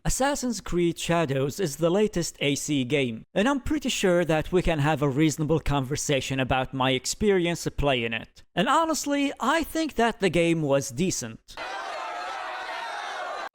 Assassin's Creed Shadows is the latest AC game, and I'm pretty sure that we can have a reasonable conversation about my experience playing it. And honestly, I think that the game was decent.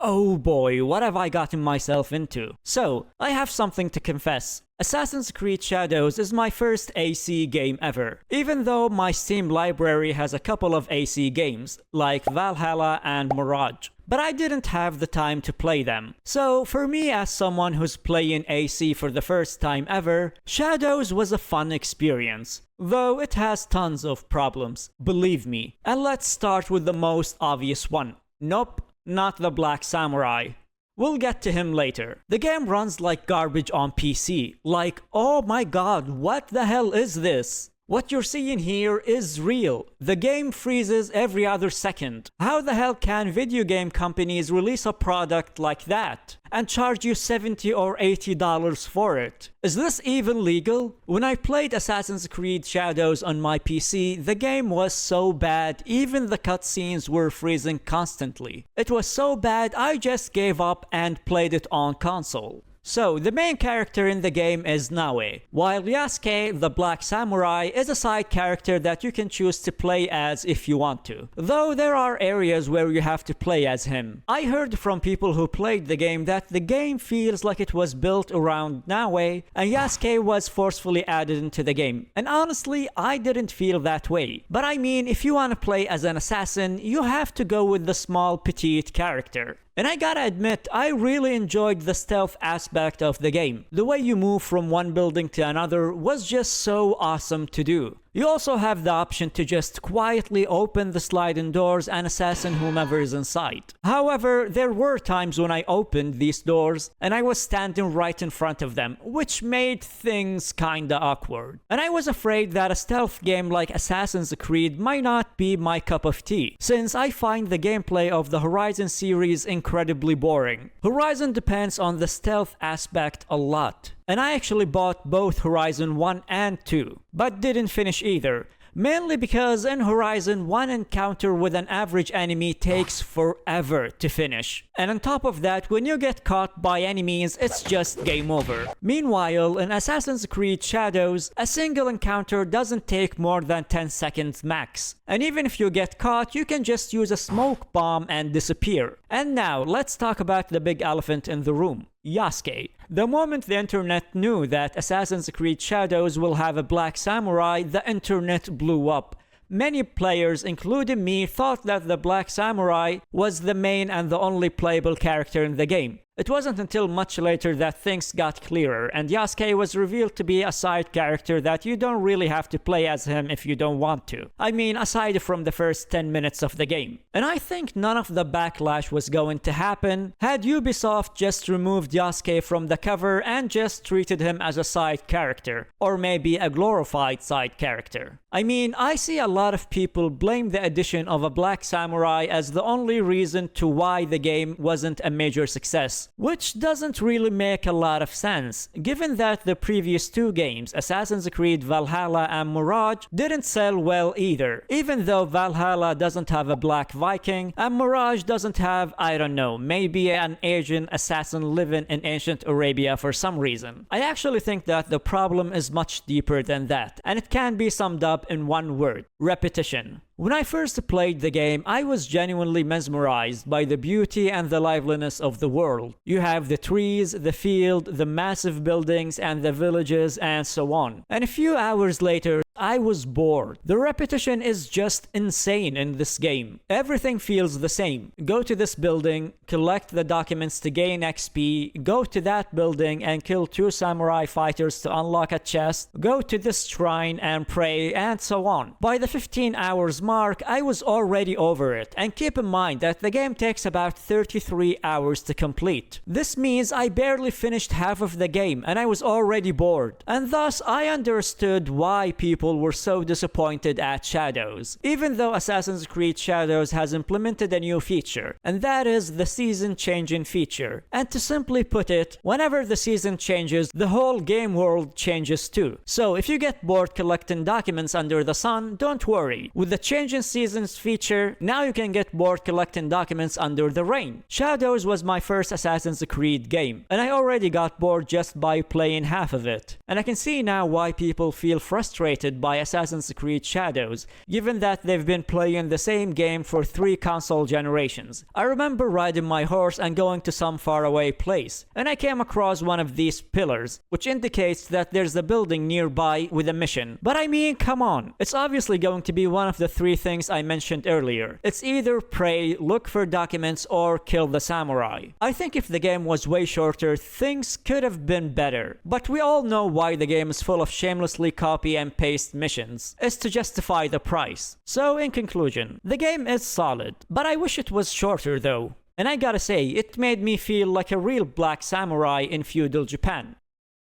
Oh boy, what have I gotten myself into? So, I have something to confess. Assassin's Creed Shadows is my first AC game ever, even though my Steam library has a couple of AC games, like Valhalla and Mirage. But I didn't have the time to play them. So, for me as someone who's playing AC for the first time ever, Shadows was a fun experience. Though it has tons of problems, believe me. And let's start with the most obvious one. Nope. Not the Black Samurai. We'll get to him later. The game runs like garbage on PC. Like, oh my god, what the hell is this? What you're seeing here is real. The game freezes every other second. How the hell can video game companies release a product like that and charge you $70 or $80 for it? Is this even legal? When I played Assassin's Creed Shadows on my PC, the game was so bad, even the cutscenes were freezing constantly. It was so bad I just gave up and played it on console. So, the main character in the game is Naue, while Yasuke, the Black Samurai, is a side character that you can choose to play as if you want to. Though there are areas where you have to play as him. I heard from people who played the game that the game feels like it was built around Naue, and Yasuke was forcefully added into the game. And honestly, I didn't feel that way. But I mean, if you want to play as an assassin, you have to go with the small, petite character. And I gotta admit, I really enjoyed the stealth aspect of the game. The way you move from one building to another was just so awesome to do. You also have the option to just quietly open the sliding doors and assassin whomever is inside. However, there were times when I opened these doors and I was standing right in front of them, which made things kinda awkward. And I was afraid that a stealth game like Assassin's Creed might not be my cup of tea, since I find the gameplay of the Horizon series incredibly boring. Horizon depends on the stealth aspect a lot. And I actually bought both Horizon 1 and 2, but didn't finish either. Mainly because in Horizon, one encounter with an average enemy takes forever to finish. And on top of that, when you get caught by enemies, it's just game over. Meanwhile, in Assassin's Creed Shadows, a single encounter doesn't take more than 10 seconds max. And even if you get caught, you can just use a smoke bomb and disappear. And now, let's talk about the big elephant in the room. Yasuke. The moment the internet knew that Assassin's Creed Shadows will have a Black Samurai, the internet blew up. Many players, including me, thought that the Black Samurai was the main and the only playable character in the game. It wasn't until much later that things got clearer, and Yasuke was revealed to be a side character that you don't really have to play as him if you don't want to. I mean, aside from the first 10 minutes of the game. And I think none of the backlash was going to happen had Ubisoft just removed Yasuke from the cover and just treated him as a side character, or maybe a glorified side character. I mean, I see a lot of people blame the addition of a Black Samurai as the only reason to why the game wasn't a major success. Which doesn't really make a lot of sense, given that the previous two games, Assassin's Creed Valhalla and Mirage, didn't sell well either. Even though Valhalla doesn't have a Black Viking, and Mirage doesn't have, I don't know, maybe an Asian assassin living in ancient Arabia for some reason. I actually think that the problem is much deeper than that, and it can be summed up in one word: repetition. When I first played the game, I was genuinely mesmerized by the beauty and the liveliness of the world. You have the trees, the field, the massive buildings, and the villages, and so on. And a few hours later, I was bored. The repetition is just insane in this game. Everything feels the same. Go to this building, collect the documents to gain XP, go to that building and kill 2 samurai fighters to unlock a chest, go to this shrine and pray, and so on. By the 15 hours mark, I was already over it. And keep in mind that the game takes about 33 hours to complete. This means I barely finished half of the game and I was already bored. And thus, I understood why people people were so disappointed at Shadows, even though Assassin's Creed Shadows has implemented a new feature, and that is the season changing feature. And to simply put it, whenever the season changes, the whole game world changes too. So if you get bored collecting documents under the sun, don't worry. With the changing seasons feature, now you can get bored collecting documents under the rain. Shadows was my first Assassin's Creed game, and I already got bored just by playing half of it. And I can see now why people feel frustrated by Assassin's Creed Shadows, given that they've been playing the same game for 3 console generations. I remember riding my horse and going to some faraway place, and I came across one of these pillars, which indicates that there's a building nearby with a mission. But I mean, come on, it's obviously going to be one of the 3 things I mentioned earlier. It's either pray, look for documents, or kill the samurai. I think if the game was way shorter, things could have been better. But we all know why the game is full of shamelessly copy and paste missions. It's to justify the price. So in conclusion, the game is solid, but I wish it was shorter though. And I gotta say, it made me feel like a real black samurai in feudal Japan.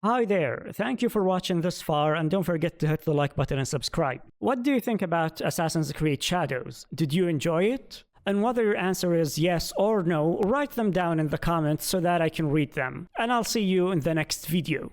Hi there, thank you for watching this far, and don't forget to hit the like button and subscribe. What do you think about Assassin's Creed Shadows? Did you enjoy it? And whether your answer is yes or no, write them down in the comments so that I can read them. And I'll see you in the next video.